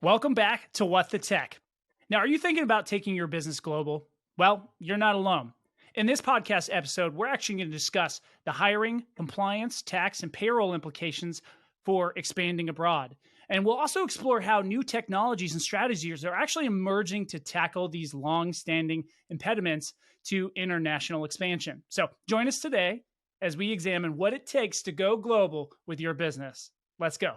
Welcome back to What the Tech. Now, are you thinking about taking your business global? Well, you're not alone. In this podcast episode, we're actually going to discuss the hiring, compliance, tax, and payroll implications for expanding abroad. And we'll also explore how new technologies and strategies are actually emerging to tackle these long-standing impediments to international expansion. So join us today as we examine what it takes to go global with your business. Let's go.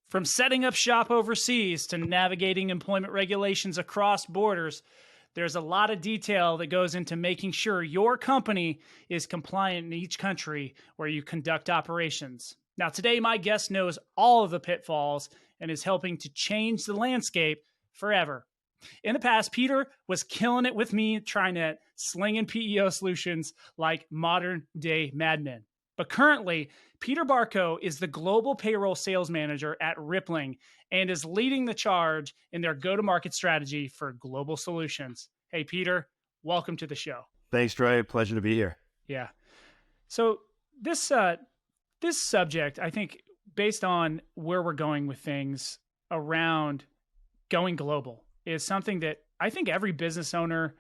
From setting up shop overseas to navigating employment regulations across borders, there's a lot of detail that goes into making sure your company is compliant in each country where you conduct operations. Now, today, my guest knows all of the pitfalls and is helping to change the landscape forever. In the past, Peter was killing it with me trying to sling in PEO solutions like modern day madmen. But currently, Peter Barko is the global payroll sales manager at Rippling and is leading the charge in their go-to-market strategy for global solutions. Hey, Peter, welcome to the show. Thanks, Troy. Pleasure to be here. Yeah. So this subject, I think, based on where we're going with things around going global, is something that I think every business owner,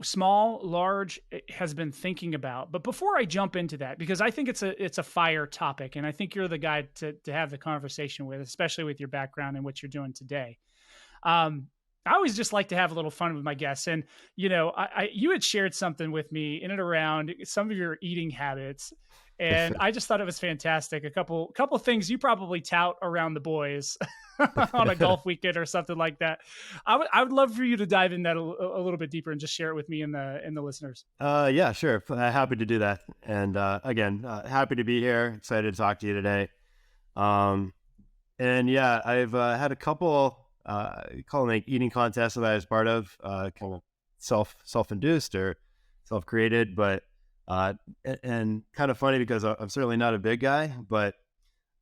small, large, has been thinking about. But before I jump into that, because I think it's a fire topic, and I think you're the guy to have the conversation with, especially with your background and what you're doing today. I always just like to have a little fun with my guests. And, you know, you had shared something with me in and around some of your eating habits. And I just thought it was fantastic. A couple things you probably tout around the boys on a golf weekend or something like that. I would love for you to dive in that a little bit deeper and just share it with me and the listeners. Yeah, sure. Happy to do that. And again, happy to be here. Excited to talk to you today. And yeah, I've had a couple call them like eating contests that I was part of, kind of self-induced or self-created, but and kind of funny because I'm certainly not a big guy, but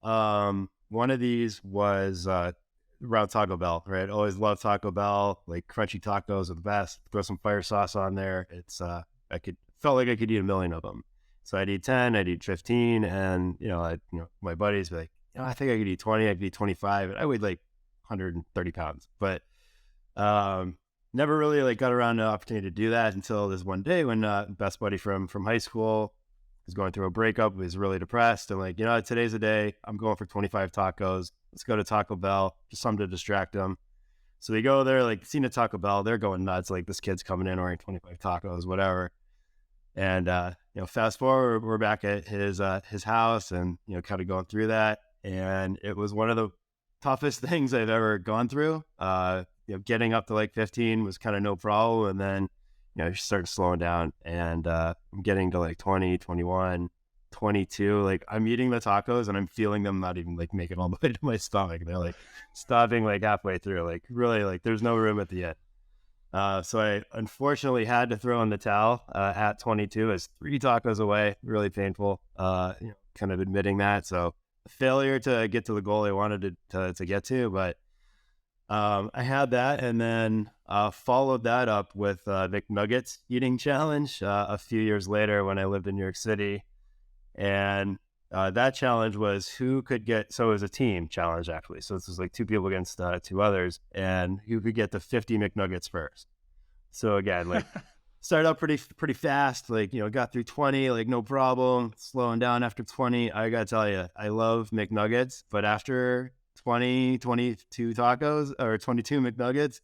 one of these was around Taco Bell, right? Always loved Taco Bell, like crunchy tacos are the best. Throw some fire sauce on there. It's felt like I could eat a million of them. So I'd eat 10, I'd eat 15, and my buddies would be like, I think I could eat 20, I could eat 25, and I weighed like 130 pounds, but never really like got around the opportunity to do that until this one day when best buddy from high school was going through a breakup, was really depressed. I'm like, today's the day. I'm going for 25 tacos. Let's go to Taco Bell, just something to distract them. So we go there, like seeing a Taco Bell, they're going nuts. Like this kid's coming in ordering 25 tacos, whatever. And fast forward, we're back at his house and kind of going through that. And it was one of the toughest things I've ever gone through. Getting up to like 15 was kind of no problem. And then, you start slowing down and I'm getting to like 20, 21, 22. Like I'm eating the tacos and I'm feeling them not even like making all the way to my stomach. They're like stopping like halfway through, like really like there's no room at the end. So I unfortunately had to throw in the towel at 22. As 3 tacos away, really painful, kind of admitting that. So a failure to get to the goal I wanted to get to, but I had that, and then followed that up with McNuggets eating challenge a few years later when I lived in New York City. And that challenge was so it was a team challenge actually. So this was like 2 people against 2 others, and who could get to 50 McNuggets first. So again, like started out pretty fast, like, got through 20, like no problem, slowing down after 20. I gotta tell you, I love McNuggets, but after 22 tacos or 22 McNuggets,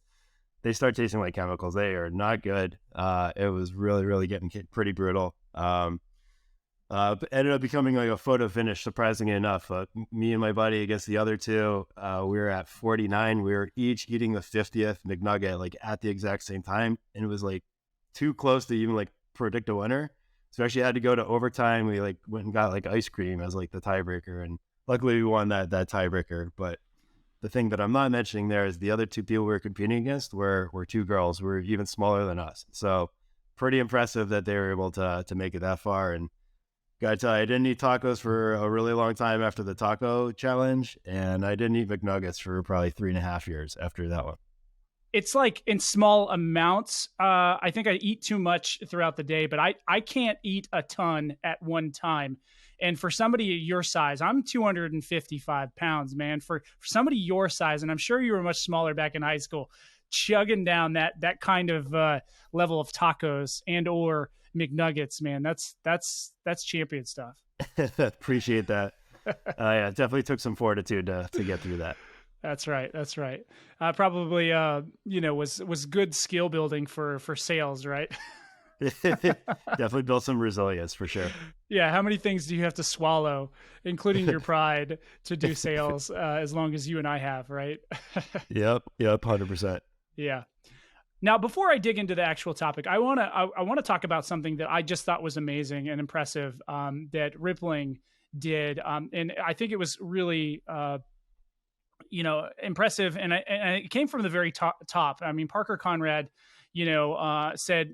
they start tasting like chemicals. They are not good. It was really, really getting pretty brutal. But ended up becoming like a photo finish, surprisingly enough. Me and my buddy against the other 2, we were at 49. We were each eating the 50th McNugget like at the exact same time. And it was like too close to even like predict a winner. So we actually had to go to overtime. We like went and got like ice cream as like the tiebreaker. And luckily we won that tiebreaker. But the thing that I'm not mentioning there is the other 2 people we were competing against were 2 girls who were even smaller than us. So pretty impressive that they were able to make it that far. And gotta tell you, I didn't eat tacos for a really long time after the taco challenge, and I didn't eat McNuggets for probably 3.5 years after that one. it's like in small amounts. I think I eat too much throughout the day, but I can't eat a ton at one time. And for somebody your size, I'm 255 pounds, man. For somebody your size, and I'm sure you were much smaller back in high school, chugging down that kind of level of tacos and or McNuggets, man, that's champion stuff. Appreciate that. Yeah, it definitely took some fortitude to get through that. That's right. That's right. Probably, was good skill building for sales, right? Definitely built some resilience for sure. Yeah. How many things do you have to swallow, including your pride, to do sales? As long as you and I have, right? Yep. 100%. Yeah. Now, before I dig into the actual topic, I want to talk about something that I just thought was amazing and impressive that Rippling did, and I think it was really impressive, and it came from the very top. I mean, Parker Conrad, said,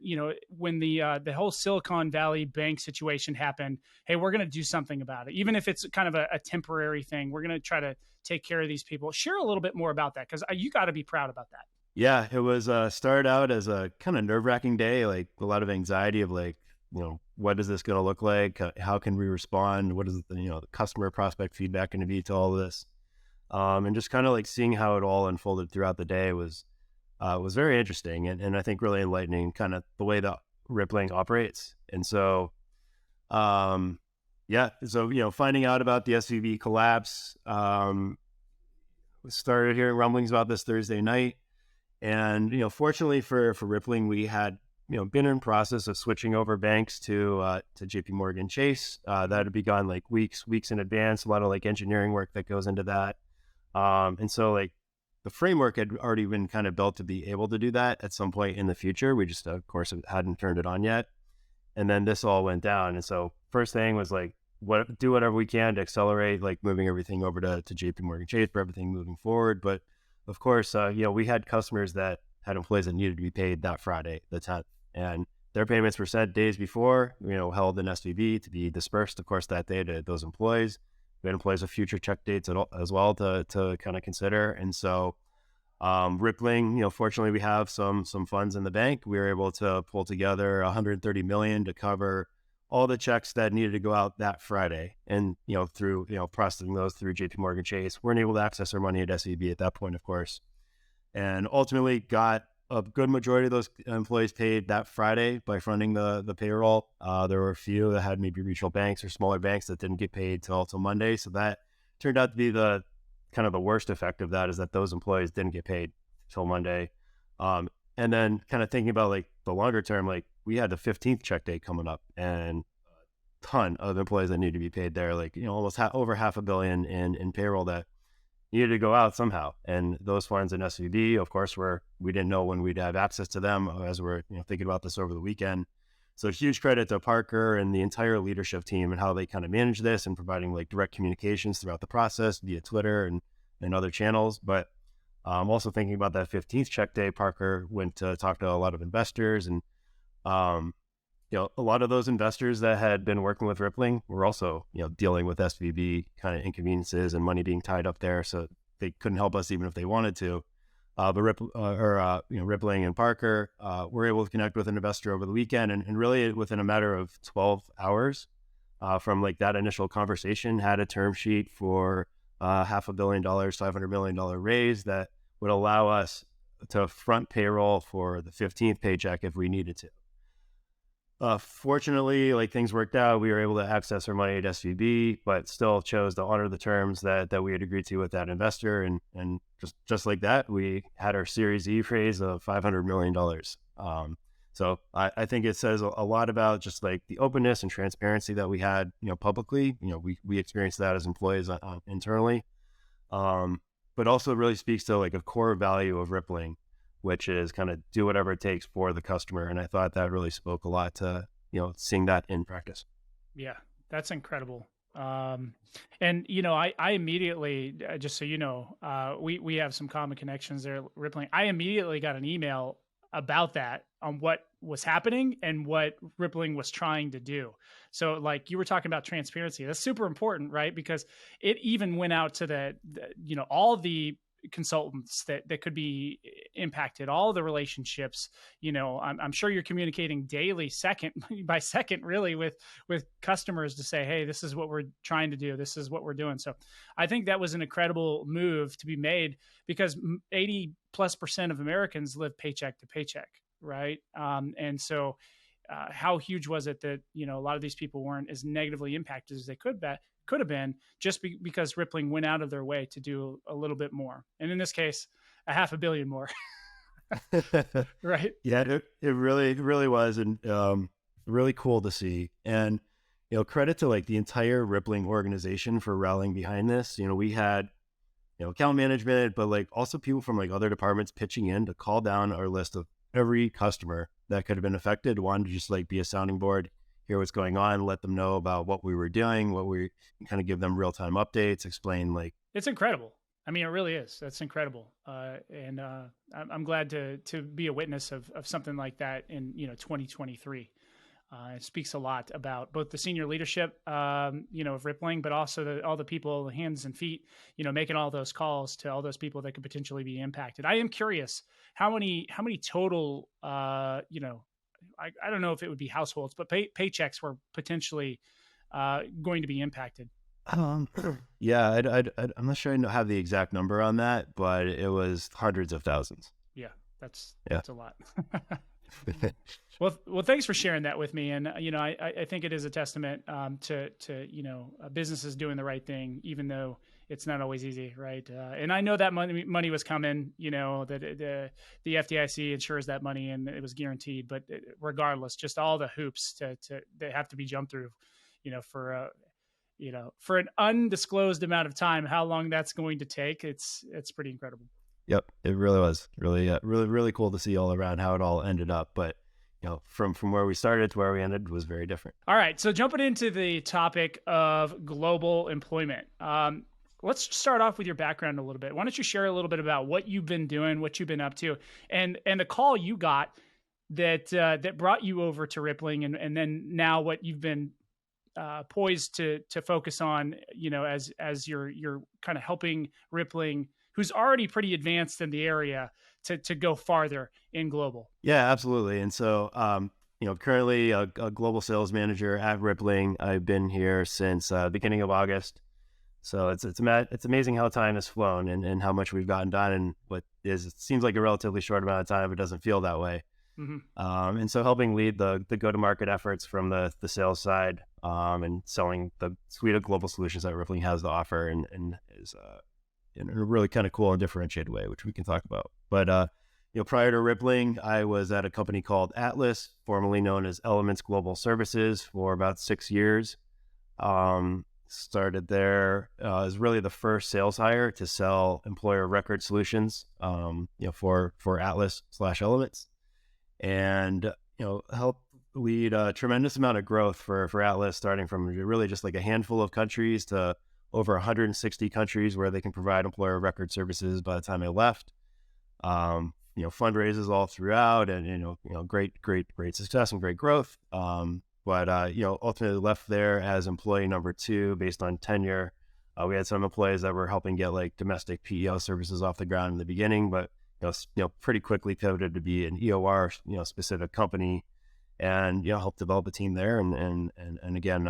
when the whole Silicon Valley Bank situation happened, hey, we're going to do something about it, even if it's kind of a temporary thing. We're going to try to take care of these people. Share a little bit more about that, because you got to be proud about that. Yeah, it was started out as a kind of nerve-wracking day, like a lot of anxiety of like, what is this going to look like? How can we respond? What is the customer prospect feedback going to be to all of this? And just kind of like seeing how it all unfolded throughout the day was very interesting, and I think really enlightening, kind of the way that Rippling operates. And so, finding out about the SVB collapse, started hearing rumblings about this Thursday night. And, fortunately for Rippling, we had, been in process of switching over banks to JP Morgan Chase. That had begun like weeks in advance, a lot of like engineering work that goes into that. And so like the framework had already been kind of built to be able to do that at some point in the future. We just, of course, hadn't turned it on yet. And then this all went down. And so first thing was like, do whatever we can to accelerate, like moving everything over to JP Morgan Chase for everything moving forward. But of course, we had customers that had employees that needed to be paid that Friday, the 10th, and their payments were sent days before, held in SVB to be dispersed, of course, that day to those employees. We had employees with future check dates as well to kind of consider. And so Rippling, fortunately, we have some funds in the bank. We were able to pull together $130 million to cover all the checks that needed to go out that Friday. And, through, processing those through JP Morgan Chase, weren't able to access our money at SVB at that point, of course. And ultimately got a good majority of those employees paid that Friday by fronting the payroll. There were a few that had maybe regional banks or smaller banks that didn't get paid till Monday. So that turned out to be the kind of the worst effect of that, is that those employees didn't get paid till Monday. And then kind of thinking about like the longer term, like we had the 15th check date coming up and a ton of employees that need to be paid there, like, almost over $500 million in payroll that needed to go out somehow. And those funds in SVB, of course, we didn't know when we'd have access to them as we're thinking about this over the weekend. So huge credit to Parker and the entire leadership team and how they kind of managed this and providing like direct communications throughout the process via Twitter and other channels. But also thinking about that 15th check day, Parker went to talk to a lot of investors, and a lot of those investors that had been working with Rippling were also dealing with SVB kind of inconveniences and money being tied up there, so they couldn't help us even if they wanted to. But Rippling and Parker were able to connect with an investor over the weekend, and really within a matter of 12 hours from like that initial conversation, had a term sheet for $500 million, $500 million raise that would allow us to front payroll for the 15th paycheck if we needed to. Fortunately, like things worked out, we were able to access our money at SVB, but still chose to honor the terms that we had agreed to with that investor. And just like that, we had our Series E raise of $500 million. So I think it says a lot about just like the openness and transparency that we had, publicly. We experienced that as employees internally, but also really speaks to like a core value of Rippling, which is kind of do whatever it takes for the customer. And I thought that really spoke a lot to, seeing that in practice. Yeah, that's incredible. And, I immediately, just so you know, we have some common connections there, Rippling. I immediately got an email about that on what was happening and what Rippling was trying to do. So like you were talking about transparency, that's super important, right? Because it even went out to all the consultants that could be impacted, all the relationships. I'm sure you're communicating daily, second by second, really, with customers to say, hey, this is what we're trying to do, this is what we're doing. So I think that was an incredible move to be made, because 80+% of Americans live paycheck to paycheck, right? And so how huge was it that a lot of these people weren't as negatively impacted as they could have been, just because Rippling went out of their way to do a little bit more, and in this case, $500 million more. Right? Yeah, it really was, and really cool to see. And credit to like the entire Rippling organization for rallying behind this. We had account management, but like also people from like other departments pitching in to call down our list of every customer that could have been affected. Wanted to just like be a sounding board, hear what's going on, let them know about what we were doing, kind of give them real-time updates, explain like. It's incredible. I mean, it really is. That's incredible. And I'm glad to be a witness of something like that in 2023. It speaks a lot about both the senior leadership, of Rippling, but also all the people, the hands and feet, making all those calls to all those people that could potentially be impacted. I am curious how many total, I don't know if it would be households, but paychecks were potentially going to be impacted. Yeah, I'm not sure I have the exact number on that, but it was hundreds of thousands. Yeah, that's a lot. Well, thanks for sharing that with me. And, I think it is a testament to businesses doing the right thing, even though it's not always easy, right? And I know that money was coming, that the FDIC ensures that money and it was guaranteed. But regardless, just all the hoops that have to be jumped through, for an undisclosed amount of time, how long that's going to take, it's pretty incredible. Yep, it really was really cool to see all around how it all ended up. But from where we started to where we ended was very different. All right, so jumping into the topic of global employment, let's start off with your background a little bit. Why don't you share a little bit about what you've been doing, what you've been up to, and the call you got that brought you over to Rippling, and then now what you've been poised to focus on, as you're kind of helping Rippling, who's already pretty advanced in the area, to go farther in global. Yeah, absolutely. And so, currently a global sales manager at Rippling. I've been here since beginning of August. So it's amazing how time has flown and how much we've gotten done in it seems like a relatively short amount of time, but doesn't feel that way. Mm-hmm. And so helping lead the go-to-market efforts from the sales side, and selling the suite of global solutions that Rippling has to offer, and is in a really kind of cool and differentiated way, which we can talk about. But prior to Rippling, I was at a company called Atlas, formerly known as Elements Global Services, for about 6 years. Started there as really the first sales hire to sell employer record solutions, for Atlas/Elements, and helped lead a tremendous amount of growth for Atlas, starting from really just like a handful of countries to over 160 countries where they can provide employer record services by the time I left. Fundraisers all throughout, and great success and great growth. But ultimately left there as employee number 2 based on tenure. We had some employees that were helping get like domestic PEO services off the ground in the beginning, but pretty quickly pivoted to be an EOR specific company, and helped develop a team there, and again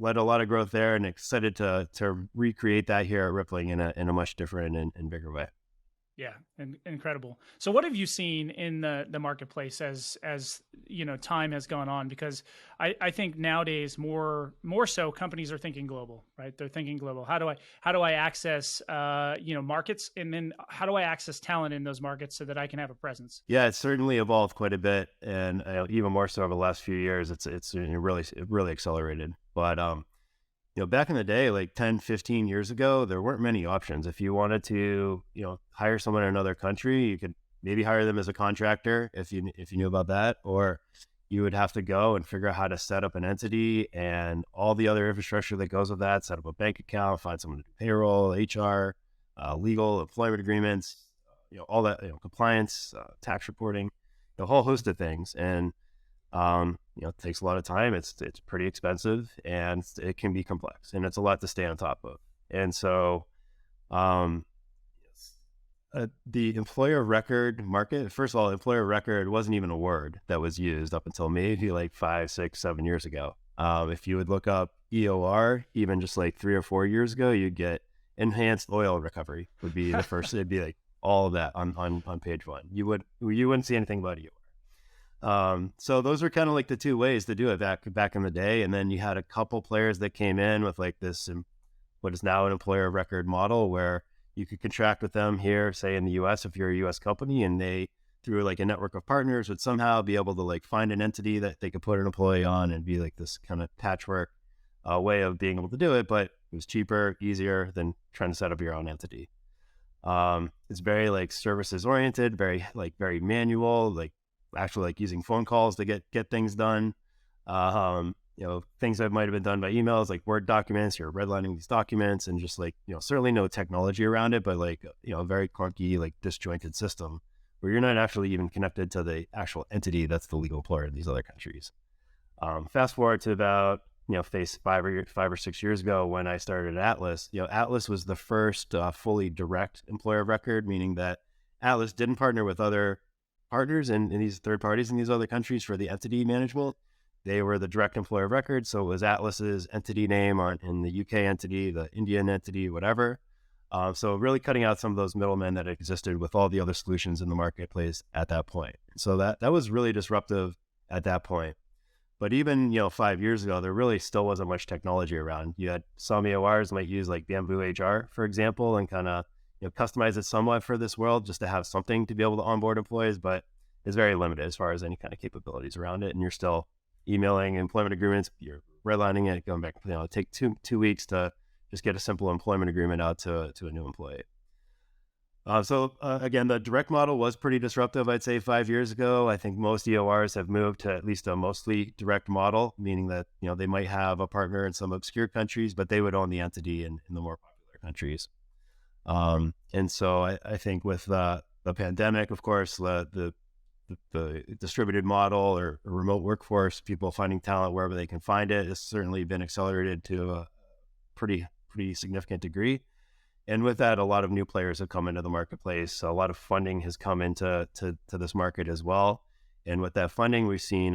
led a lot of growth there, and excited to recreate that here at Rippling in a much different and bigger way. Yeah, and incredible. So what have you seen in the marketplace as time has gone on? Because I think nowadays more so companies are thinking global, right? They're thinking global. How do I access markets, and then how do I access talent in those markets so that I can have a presence? Yeah, it's certainly evolved quite a bit, and even more so over the last few years. It's really accelerated. But back in the day, like 10, 15 years ago, there weren't many options. If you wanted to, hire someone in another country, you could maybe hire them as a contractor if you knew about that, or you would have to go and figure out how to set up an entity and all the other infrastructure that goes with that, set up a bank account, find someone to do payroll, HR, legal, employment agreements, all that, compliance, tax reporting, a whole host of things. And it takes a lot of time. It's pretty expensive, and it can be complex, and it's a lot to stay on top of. And so, the employer of record market, first of all, employer of record wasn't even a word that was used up until maybe like 5, 6, 7 years ago. If you would look up EOR, even just like 3 or 4 years ago, you'd get enhanced oil recovery would be the first. It'd be like all of that on page one. You wouldn't see anything about EOR. So those are kind of like the two ways to do it back in the day. And then you had a couple players that came in with like this, what is now an employer of record model where you could contract with them here, say in the US, if you're a US company, and they, through like a network of partners, would somehow be able to like find an entity that they could put an employee on and be like this kind of patchwork way of being able to do it. But it was cheaper, easier than trying to set up your own entity. It's very like services oriented, very manual, like actually like using phone calls to get things done. Things that might have been done by emails, like Word documents, you're redlining these documents, and just like, certainly no technology around it, but like, a very clunky, like disjointed system where you're not actually even connected to the actual entity that's the legal employer in these other countries. Fast forward to about, face 5 or 6 years ago when I started at Atlas. Atlas was the first fully direct employer of record, meaning that Atlas didn't partner with other partners in these third parties in these other countries for the entity management. They were the direct employer of record. So it was Atlas's entity name in the UK entity, the Indian entity, whatever. So really cutting out some of those middlemen that existed with all the other solutions in the marketplace at that point. So that was really disruptive at that point. But even, 5 years ago, there really still wasn't much technology around. You had some EORs might use like Bamboo HR, for example, and kind of, customize it somewhat for this world just to have something to be able to onboard employees, but it's very limited as far as any kind of capabilities around it. And you're still emailing employment agreements, you're redlining it, going back, take two weeks to just get a simple employment agreement out to a new employee. Again, the direct model was pretty disruptive, I'd say 5 years ago. I think most EORs have moved to at least a mostly direct model, meaning that, they might have a partner in some obscure countries, but they would own the entity in the more popular countries. And so I think with the pandemic, of course, the distributed model or remote workforce, people finding talent wherever they can find it, has certainly been accelerated to a pretty significant degree. And with that, a lot of new players have come into the marketplace. A lot of funding has come into this market as well. And with that funding, we've seen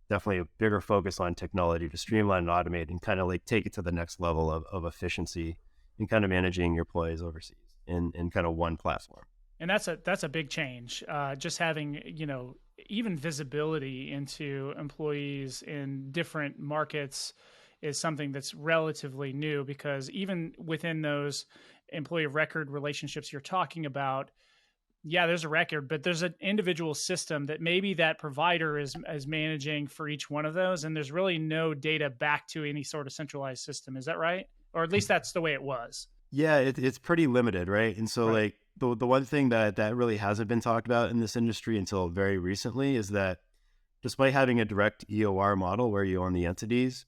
definitely a bigger focus on technology to streamline and automate and kind of like take it to the next level of efficiency in kind of managing your employees overseas in kind of one platform. And that's a big change. Just having, even visibility into employees in different markets is something that's relatively new, because even within those employee of record relationships you're talking about, yeah, there's a record, but there's an individual system that maybe that provider is managing for each one of those. And there's really no data back to any sort of centralized system. Is that right? Or at least that's the way it was. Yeah, it's pretty limited, right? And so like the one thing that really hasn't been talked about in this industry until very recently is that despite having a direct EOR model where you own the entities,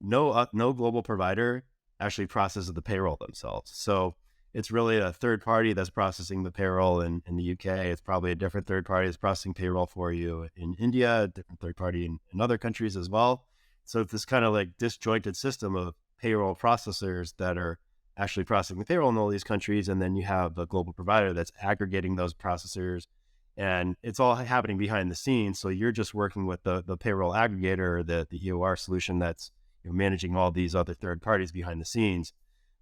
no global provider actually processes the payroll themselves. So it's really a third party that's processing the payroll in the UK. It's probably a different third party that's processing payroll for you in India, a different third party in other countries as well. So it's this kind of like disjointed system of payroll processors that are actually processing the payroll in all these countries. And then you have a global provider that's aggregating those processors, and it's all happening behind the scenes. So you're just working with the payroll aggregator, the EOR solution that's managing all these other third parties behind the scenes.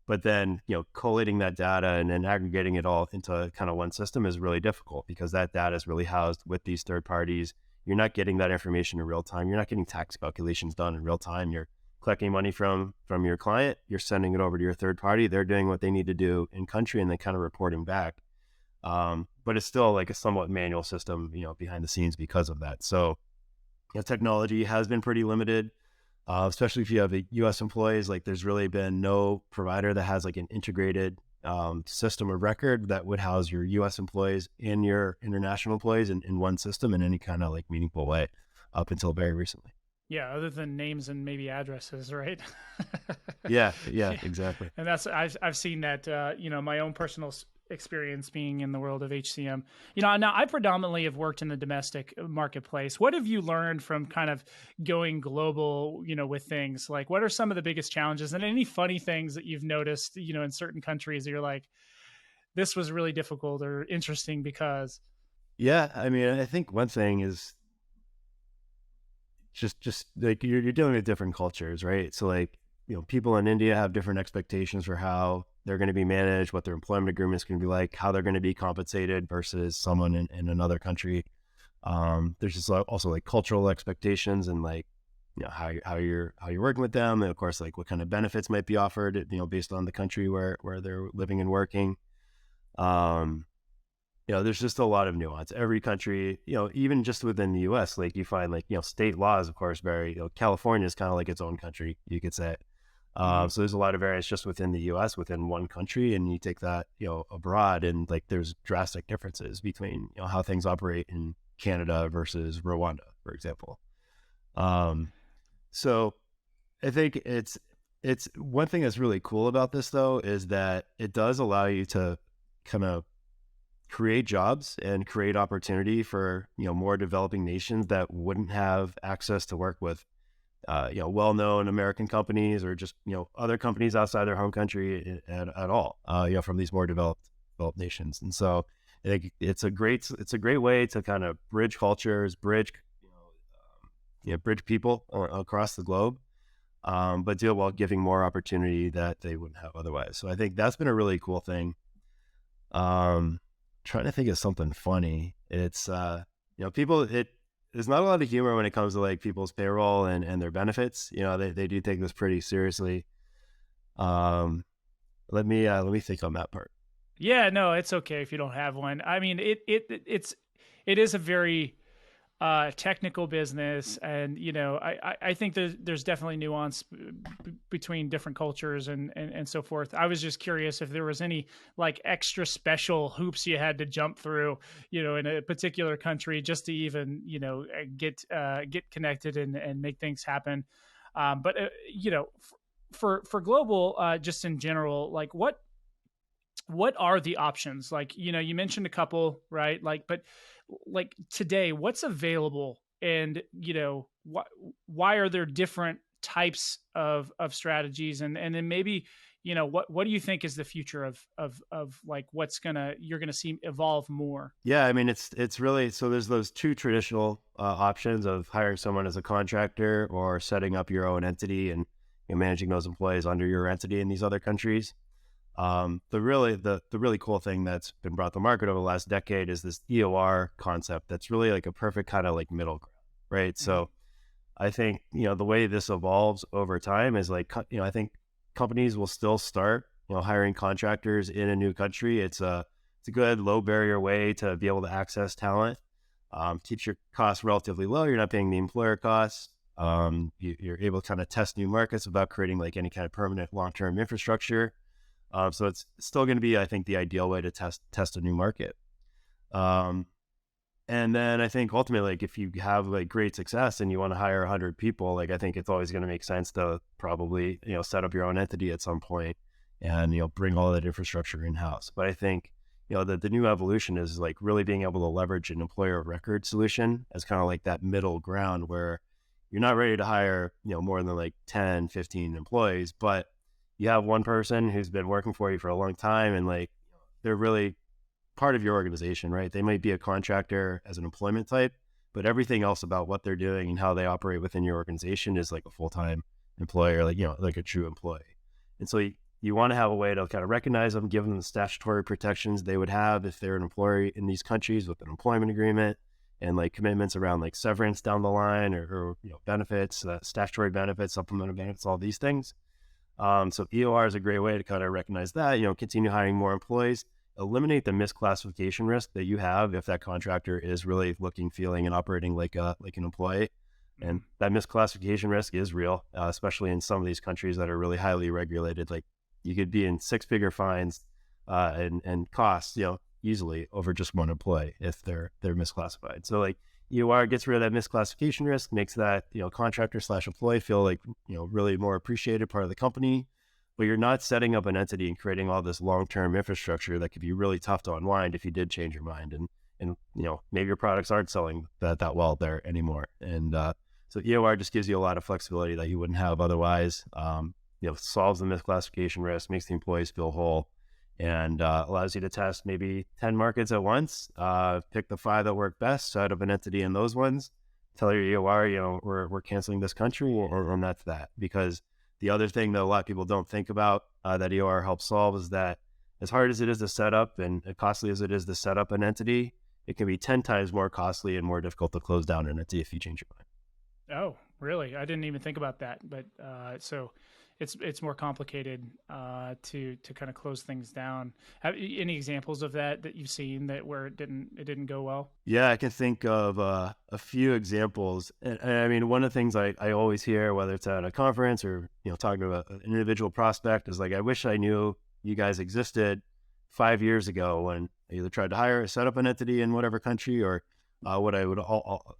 But then, collating that data and then aggregating it all into kind of one system is really difficult, because that data is really housed with these third parties. You're not getting that information in real time. You're not getting tax calculations done in real time. You're collecting money from your client. You're sending it over to your third party. They're doing what they need to do in country and then kind of reporting back. But it's still like a somewhat manual system, behind the scenes because of that. So technology has been pretty limited. Especially if you have U.S. employees, like there's really been no provider that has like an integrated system of record that would house your U.S. employees and your international employees in one system in any kind of like meaningful way up until very recently. Yeah, other than names and maybe addresses, right? Yeah, exactly. And that's I've seen that. My own personal experience being in the world of HCM. Now I predominantly have worked in the domestic marketplace. What have you learned from kind of going global, with things? Like, what are some of the biggest challenges and any funny things that you've noticed, in certain countries that you're like, this was really difficult or interesting because. Yeah, I mean, I think one thing is just like you're dealing with different cultures, right? So like, people in India have different expectations for how they're going to be managed, what their employment agreement is going to be like, how they're going to be compensated versus someone in another country. There's just also like cultural expectations and like, how you're working with them, and of course like what kind of benefits might be offered, based on the country where they're living and working. Um, there's just a lot of nuance. Every country, even just within the U.S., like you find like, state laws, of course, vary. California is kind of like its own country, you could say. So there's a lot of variance just within the U.S., within one country, and you take that, abroad, and like there's drastic differences between, how things operate in Canada versus Rwanda, for example. So I think it's one thing that's really cool about this though, is that it does allow you to kind of create jobs and create opportunity for, more developing nations that wouldn't have access to work with, well-known American companies or just, other companies outside their home country at all, from these more developed nations. And so I think it's a great way to kind of bridge cultures, bridge people across the globe, but do it while giving more opportunity that they wouldn't have otherwise. So I think that's been a really cool thing. Trying to think of something funny. It's people, there's not a lot of humor when it comes to like people's payroll and their benefits. They do take this pretty seriously. Let me think on that part. Yeah, no, it's okay if you don't have one. I mean, it is a very technical business, and I think there's definitely nuance between different cultures and so forth. I was just curious if there was any like extra special hoops you had to jump through, in a particular country just to even get connected and make things happen. But for global, just in general, like what are the options? Like, you mentioned a couple, right? Like, but like today, what's available, and why are there different types of strategies, and then maybe what do you think is the future of like you're gonna see evolve more? Yeah, I mean it's really, so there's those two traditional options of hiring someone as a contractor or setting up your own entity and managing those employees under your entity in these other countries. The really cool thing that's been brought to market over the last decade is this EOR concept. That's really like a perfect kind of like middle ground, right? Mm-hmm. So I think, the way this evolves over time is like, I think companies will still start, hiring contractors in a new country. It's a good low barrier way to be able to access talent. Keeps your costs relatively low. You're not paying the employer costs. You're able to kind of test new markets without creating like any kind of permanent long-term infrastructure. So it's still going to be, I think, the ideal way to test a new market. And then I think ultimately, like if you have like great success and you want to hire 100 people, like I think it's always going to make sense to probably, set up your own entity at some point and, bring all that infrastructure in-house. But I think, the new evolution is like really being able to leverage an employer of record solution as kind of like that middle ground where you're not ready to hire, more than like 10, 15 employees, but you have one person who's been working for you for a long time and like they're really part of your organization, right? They might be a contractor as an employment type, but everything else about what they're doing and how they operate within your organization is like a full-time employer, like, like a true employee. And so you want to have a way to kind of recognize them, give them the statutory protections they would have if they're an employee in these countries with an employment agreement, and like commitments around like severance down the line or benefits, statutory benefits, supplemental benefits, all these things. So EOR is a great way to kind of recognize that, continue hiring more employees, eliminate the misclassification risk that you have if that contractor is really looking, feeling, and operating like an employee. And that misclassification risk is real, especially in some of these countries that are really highly regulated. Like you could be in six-figure fines and costs, easily over just one employee if they're misclassified. So like EOR gets rid of that misclassification risk, makes that, contractor/employee feel like, really more appreciated part of the company, but you're not setting up an entity and creating all this long-term infrastructure that could be really tough to unwind if you did change your mind. And maybe your products aren't selling that well there anymore. And so EOR just gives you a lot of flexibility that you wouldn't have otherwise. Solves the misclassification risk, makes the employees feel whole, and allows you to test maybe 10 markets at once, pick the 5 that work best, set up an entity in those ones, tell your EOR, we're canceling this country, and that's that. Because the other thing that a lot of people don't think about that EOR helps solve is that as hard as it is to set up and as costly as it is to set up an entity, it can be 10 times more costly and more difficult to close down an entity if you change your mind. Oh, really? I didn't even think about that. But so it's more complicated to kind of close things down. Have any examples of that you've seen that where it didn't go well? Yeah, I can think of a few examples. And I mean, one of the things I always hear, whether it's at a conference or talking about an individual prospect, is like, I wish I knew you guys existed 5 years ago when I either tried to hire or set up an entity in whatever country, or what I would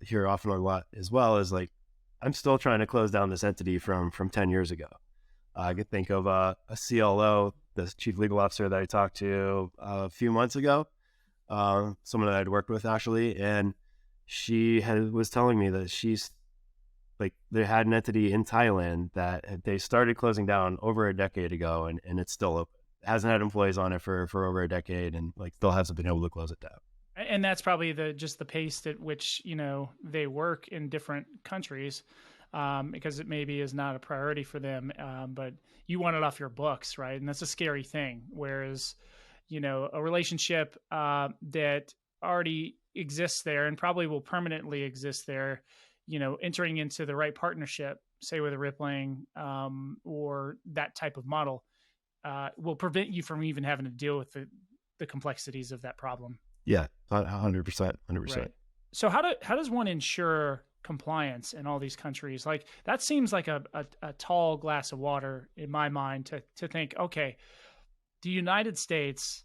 hear often a lot as well is like, I'm still trying to close down this entity from 10 years ago. I could think of a CLO, the chief legal officer that I talked to a few months ago, someone that I'd worked with actually, and she was telling me that she's like, they had an entity in Thailand that they started closing down over a decade ago, and it's still open. It hasn't had employees on it for over a decade, and like still hasn't been able to close it down. And that's probably just the pace at which they work in different countries, because it maybe is not a priority for them, but you want it off your books, right? And that's a scary thing. Whereas, a relationship that already exists there and probably will permanently exist there, entering into the right partnership, say with a Rippling or that type of model, will prevent you from even having to deal with the complexities of that problem. Yeah, 100%. Right. So how does one ensure compliance in all these countries? Like, that seems like a tall glass of water in my mind to think, okay, the United States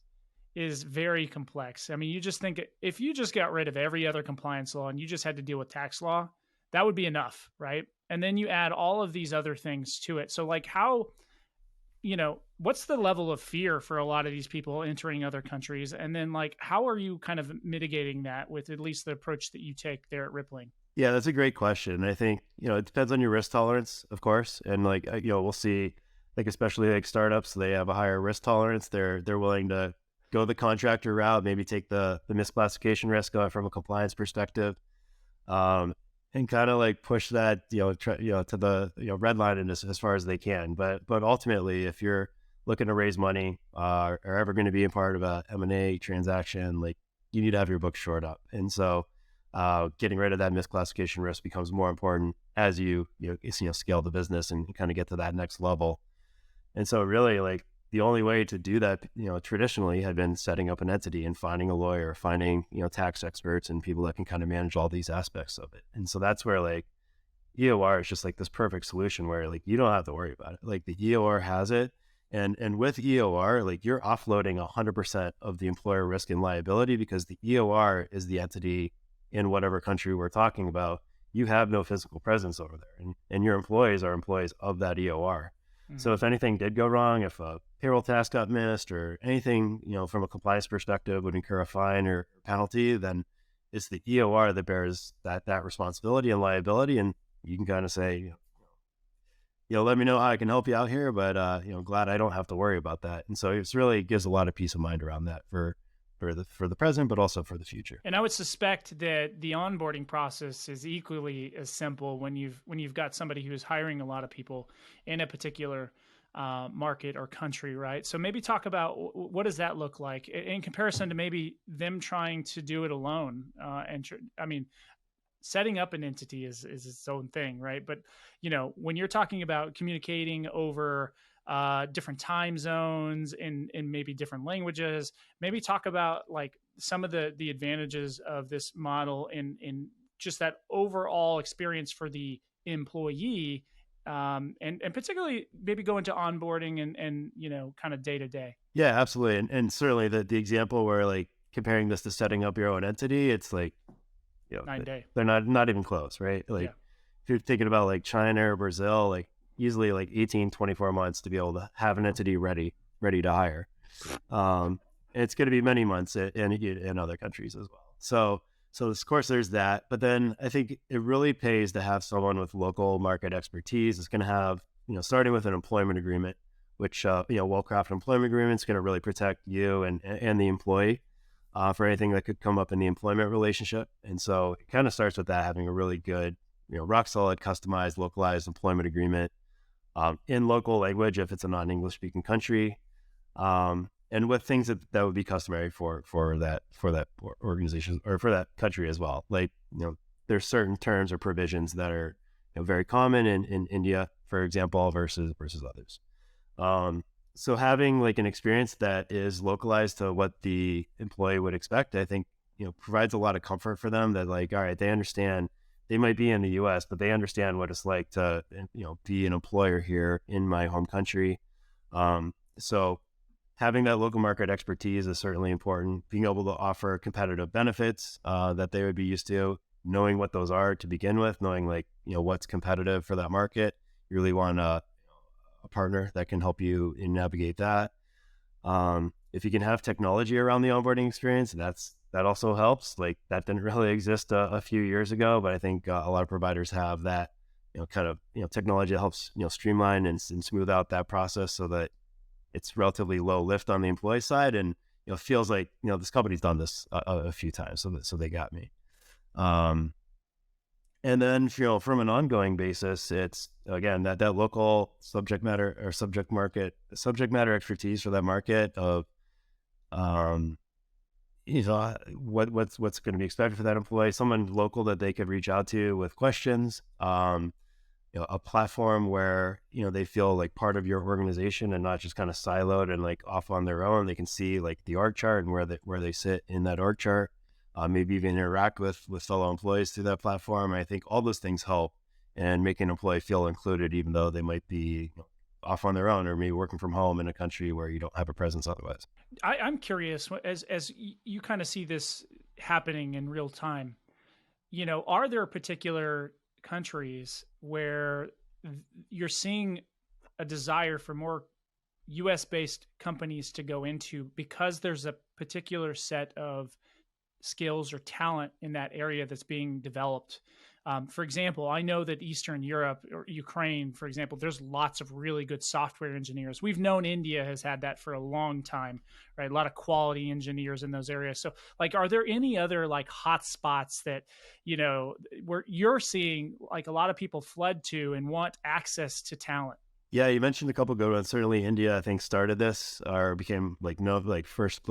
is very complex. I mean, you just think if you just got rid of every other compliance law and you just had to deal with tax law, that would be enough, right? And then you add all of these other things to it. So like what's the level of fear for a lot of these people entering other countries? And then like, how are you kind of mitigating that with at least the approach that you take there at Rippling? Yeah, that's a great question. I think, it depends on your risk tolerance, of course. And like, we'll see, like, especially like startups, they have a higher risk tolerance. They're willing to go the contractor route, maybe take the misclassification risk from a compliance perspective, and kind of like push that, to the, red line as far as they can. But ultimately, if you're looking to raise money, or ever going to be a part of a M&A transaction, like, you need to have your books shored up. And so, getting rid of that misclassification risk becomes more important as you scale the business and kind of get to that next level. And so really, like, the only way to do that, traditionally had been setting up an entity and finding a lawyer, finding, tax experts and people that can kind of manage all these aspects of it. And so that's where like EOR is just like this perfect solution where like, you don't have to worry about it. Like, the EOR has it. And with EOR, like, you're offloading 100% of the employer risk and liability, because the EOR is the entity in whatever country we're talking about. You have no physical presence over there, and your employees are employees of that EOR. Mm-hmm. So if anything did go wrong, if a payroll task got missed or anything, from a compliance perspective would incur a fine or penalty, then it's the EOR that bears that responsibility and liability. And you can kind of say, let me know how I can help you out here, but glad I don't have to worry about that. And so it really gives a lot of peace of mind around that for the present, but also for the future. And I would suspect that the onboarding process is equally as simple when you've got somebody who's hiring a lot of people in a particular market or country, right? So maybe talk about what does that look like in comparison to maybe them trying to do it alone. Setting up an entity is its own thing, right? But when you're talking about communicating over different time zones in maybe different languages, maybe talk about like some of the advantages of this model in just that overall experience for the employee, and particularly maybe go into onboarding and kind of day to day. Yeah, absolutely. And certainly the example where like comparing this to setting up your own entity, it's like, 9 day. They're not even close, right? Like, yeah. If you're thinking about like China or Brazil, like easily like 18, 24 months to be able to have an entity ready to hire. It's going to be many months in other countries as well. So of course there's that, but then I think it really pays to have someone with local market expertise. It's going to have, starting with an employment agreement, which well-crafted employment agreement is going to really protect you and the employee for anything that could come up in the employment relationship. And so it kind of starts with that, having a really good, rock solid, customized, localized employment agreement in local language if it's a non-English speaking country, and with things that would be customary for that organization or for that country as well. Like, there's certain terms or provisions that are very common in India, for example, versus others. So having like an experience that is localized to what the employee would expect, I think, provides a lot of comfort for them that, like, all right, they understand they might be in the US, but they understand what it's like to, be an employer here in my home country. So having that local market expertise is certainly important. Being able to offer competitive benefits that they would be used to, knowing what those are to begin with, knowing like, what's competitive for that market. You really want a partner that can help you navigate that. If you can have technology around the onboarding experience, that also helps. Like, that didn't really exist a few years ago, but I think a lot of providers have that, technology that helps, streamline and smooth out that process so that it's relatively low lift on the employee side. And, feels like, this company's done this a few times. So they got me. And then, from an ongoing basis, it's, again, that local subject matter expertise for that market of, what's going to be expected for that employee, someone local that they could reach out to with questions, a platform where, they feel like part of your organization and not just kind of siloed and like off on their own. They can see like the org chart and where they sit in that org chart. Maybe even interact with fellow employees through that platform. I think all those things help and make an employee feel included, even though they might be off on their own or maybe working from home in a country where you don't have a presence otherwise. I'm curious, as you kind of see this happening in real time, are there particular countries where you're seeing a desire for more US-based companies to go into because there's a particular set of skills or talent in that area that's being developed? For example, I know that Eastern Europe or Ukraine, for example, there's lots of really good software engineers. We've known India has had that for a long time, right? A lot of quality engineers in those areas. So, like, are there any other like hot spots that, where you're seeing like a lot of people flood to and want access to talent? Yeah, you mentioned a couple good ones. Certainly India, I think, started this or became first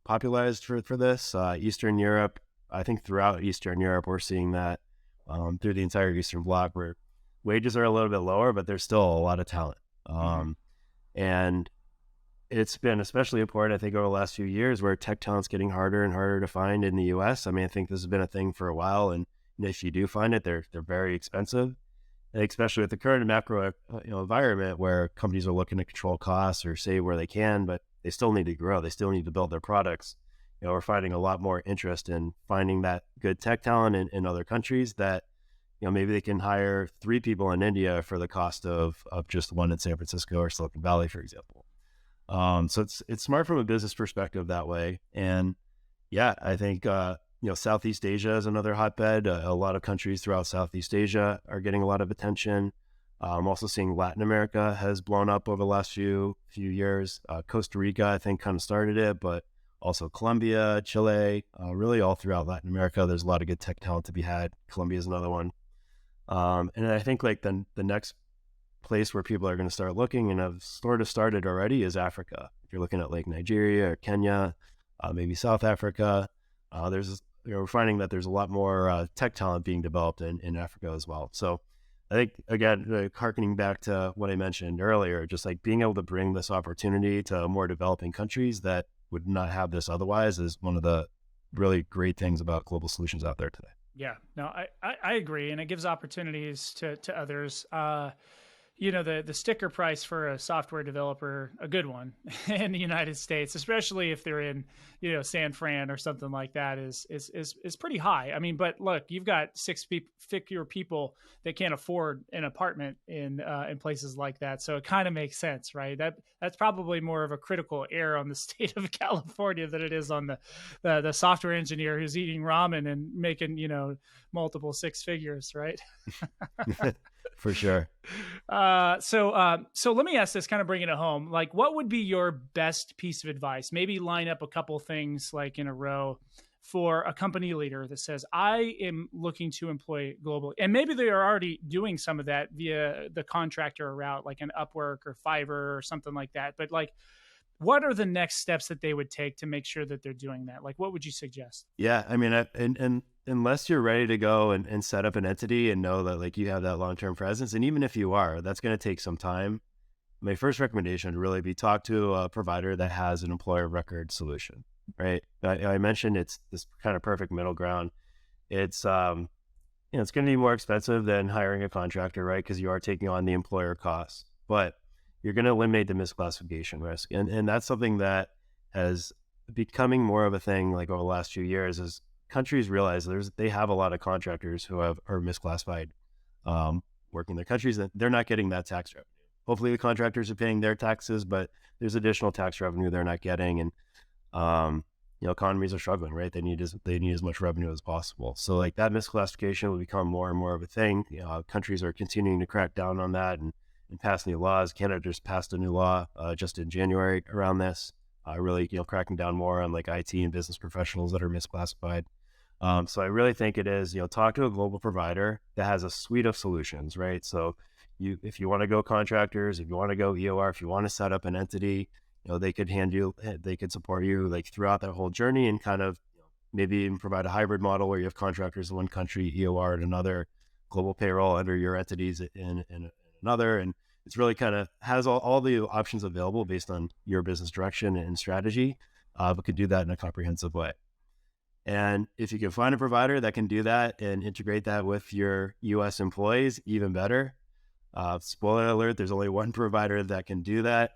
popularized for this. Eastern Europe, I think throughout Eastern Europe, we're seeing that through the entire Eastern Bloc, where wages are a little bit lower, but there's still a lot of talent. And it's been especially important, I think, over the last few years where tech talent's getting harder and harder to find in the US. I mean, I think this has been a thing for a while. And if you do find it, they're very expensive. And especially with the current macro environment where companies are looking to control costs or save where they can, but they still need to grow. They still need to build their products. We're finding a lot more interest in finding that good tech talent in other countries that, maybe they can hire 3 people in India for the cost of just one in San Francisco or Silicon Valley, for example. So it's smart from a business perspective that way. And yeah, I think, Southeast Asia is another hotbed. A lot of countries throughout Southeast Asia are getting a lot of attention. I'm also seeing Latin America has blown up over the last few years. Costa Rica, I think, kind of started it, but also Colombia, Chile, really all throughout Latin America. There's a lot of good tech talent to be had. Colombia is another one. And I think like the next place where people are going to start looking, and have sort of started already, is Africa. If you're looking at like Nigeria or Kenya, maybe South Africa, we're finding that there's a lot more tech talent being developed in Africa as well. So I think, again, harkening back to what I mentioned earlier, just like being able to bring this opportunity to more developing countries that would not have this otherwise is one of the really great things about global solutions out there today. Yeah, no, I agree. And it gives opportunities to others. The sticker price for a software developer, a good one in the United States, especially if they're in, San Fran or something like that, is pretty high. I mean, but look, you've got figure people that can't afford an apartment in places like that, so it kind of makes sense, right? That's probably more of a critical error on the state of California than it is on the software engineer who's eating ramen and making multiple 6 figures, right? For sure. So let me ask this, kind of bringing it home. Like, what would be your best piece of advice? Maybe line up a couple things like in a row for a company leader that says, I am looking to employ globally. And maybe they are already doing some of that via the contractor route, like an Upwork or Fiverr or something like that. But like, what are the next steps that they would take to make sure that they're doing that? Like, what would you suggest? Yeah, I mean, and unless you're ready to go and set up an entity and know that like you have that long-term presence, and even if you are, that's going to take some time. My first recommendation would really be talk to a provider that has an employer of record solution, right? I mentioned it's this kind of perfect middle ground. It's it's going to be more expensive than hiring a contractor, right? Because you are taking on the employer costs, but you're going to eliminate the misclassification risk, and that's something that has becoming more of a thing like over the last few years as countries realize they have a lot of contractors who are misclassified, working in their countries, and they're not getting that tax revenue. Hopefully the contractors are paying their taxes, but there's additional tax revenue they're not getting. And, economies are struggling, right? They need as much revenue as possible. So like that misclassification will become more and more of a thing. Countries are continuing to crack down on that and pass new laws. Canada just passed a new law, just in January around this, really, cracking down more on like IT and business professionals that are misclassified. So I really think it is, talk to a global provider that has a suite of solutions, right? So if you want to go contractors, if you want to go EOR, if you want to set up an entity, they could support you like throughout that whole journey and kind of maybe even provide a hybrid model where you have contractors in one country, EOR in another, global payroll under your entities in another. And it's really kind of has all the options available based on your business direction and strategy, but could do that in a comprehensive way. And if you can find a provider that can do that and integrate that with your US employees, even better. Spoiler alert, there's only one provider that can do that,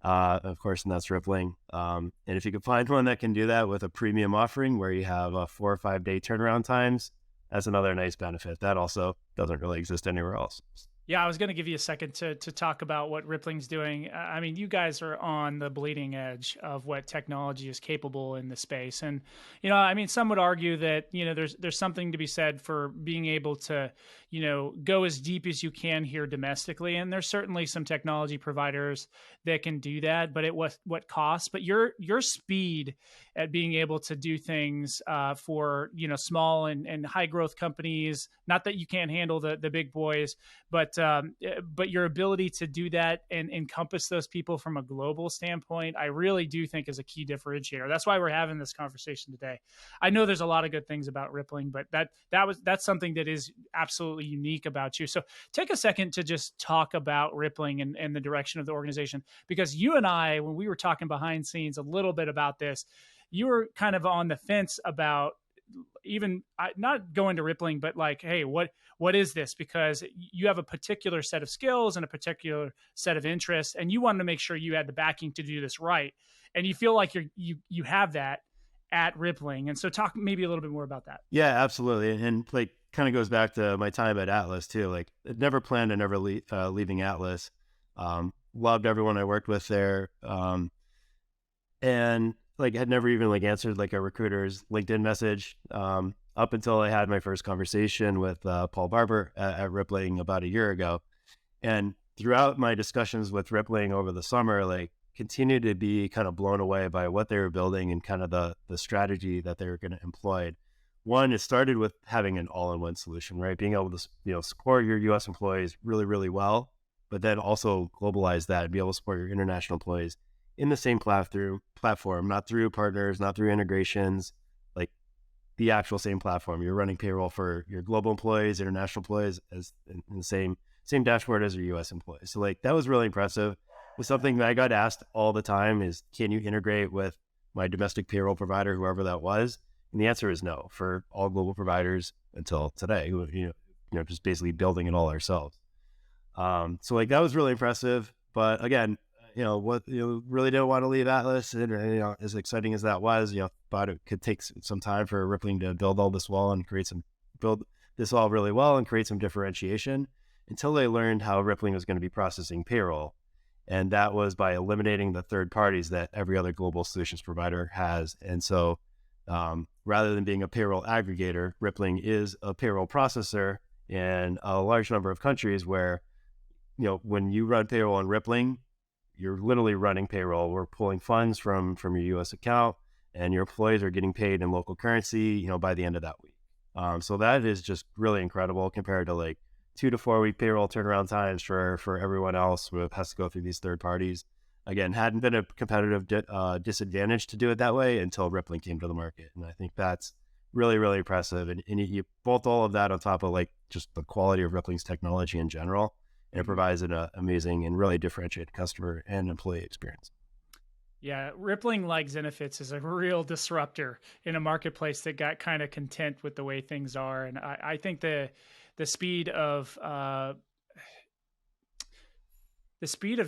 of course, and that's Rippling. And if you can find one that can do that with a premium offering where you have 4 or 5 day turnaround times, that's another nice benefit. That also doesn't really exist anywhere else. Yeah, I was going to give you a second to talk about what Rippling's doing. I mean, you guys are on the bleeding edge of what technology is capable in the space. And, I mean, some would argue that, there's something to be said for being able to, go as deep as you can here domestically. And there's certainly some technology providers that can do that, but at what cost? But your speed at being able to do things for, small and high growth companies, not that you can't handle the big boys, but your ability to do that and encompass those people from a global standpoint, I really do think is a key differentiator. That's why we're having this conversation today. I know there's a lot of good things about Rippling, but that's something that is absolutely unique about you. So take a second to just talk about Rippling and the direction of the organization, because you and I, when we were talking behind scenes a little bit about this, you were kind of on the fence about even not going to Rippling, but like, hey, what is this? Because you have a particular set of skills and a particular set of interests, and you wanted to make sure you had the backing to do this right. And you feel like you have that at Rippling. And so talk maybe a little bit more about that. Yeah, absolutely. And like kind of goes back to my time at Atlas too. Like I never planned on ever leaving Atlas. Loved everyone I worked with there. And like had never even like answered like a recruiter's LinkedIn message up until I had my first conversation with Paul Barber at Rippling about a year ago. And throughout my discussions with Rippling over the summer, like continued to be kind of blown away by what they were building and kind of the strategy that they were going to employ. One, it started with having an all-in-one solution, right? Being able to support your US employees really, really well, but then also globalize that and be able to support your international employees in the same platform, not through partners, not through integrations, like the actual same platform. You're running payroll for your global employees, international employees as in the same dashboard as your US employees. So like that was really impressive. It was something that I got asked all the time is, can you integrate with my domestic payroll provider, whoever that was? And the answer is no for all global providers until today, just basically building it all ourselves. So like that was really impressive. But again, really didn't want to leave Atlas, and as exciting as that was, thought it could take some time for Rippling to build all this well and build this all really well and create some differentiation until they learned how Rippling was going to be processing payroll. And that was by eliminating the third parties that every other global solutions provider has. And so rather than being a payroll aggregator, Rippling is a payroll processor in a large number of countries where when you run payroll on Rippling, you're literally running payroll. We're pulling funds from your U.S. account, and your employees are getting paid in local currency, by the end of that week. So that is just really incredible compared to like 2 to 4 week payroll turnaround times for everyone else who has to go through these third parties. Again, hadn't been a competitive disadvantage to do it that way until Rippling came to the market. And I think that's really, really impressive. And you bolt all of that on top of like just the quality of Rippling's technology in general, and it provides an amazing and really differentiated customer and employee experience. Yeah, Rippling, like Zenefits, is a real disruptor in a marketplace that got kind of content with the way things are. And I think the speed of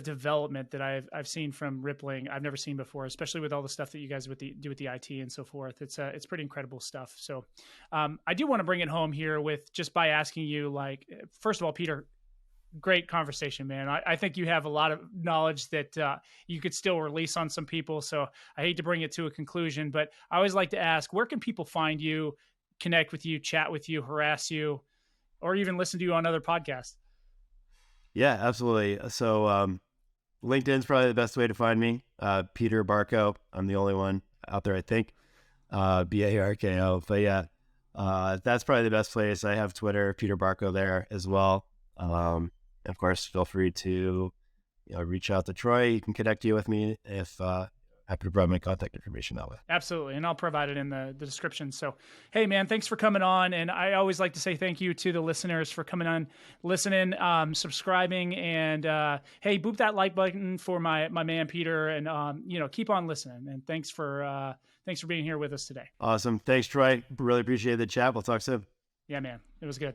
development that I've seen from Rippling, I've never seen before, especially with all the stuff that you guys do with the IT and so forth. It's pretty incredible stuff. So I do want to bring it home here with just by asking you, like, first of all, Peter, great conversation, man. I think you have a lot of knowledge that you could still release on some people. So I hate to bring it to a conclusion, but I always like to ask, where can people find you, connect with you, chat with you, harass you, or even listen to you on other podcasts? Yeah, absolutely. So LinkedIn's probably the best way to find me. Peter Barko. I'm the only one out there, I think. Barko. But yeah, that's probably the best place. I have Twitter, Peter Barko there as well. Of course, feel free to reach out to Troy. He can connect you with me if happy to provide my contact information that way. Absolutely. And I'll provide it in the description. So, hey, man, thanks for coming on. And I always like to say thank you to the listeners for coming on, listening, subscribing, and hey, boop that like button for my man, Peter, and keep on listening. And thanks for being here with us today. Awesome. Thanks, Troy. Really appreciate the chat. We'll talk soon. Yeah, man. It was good.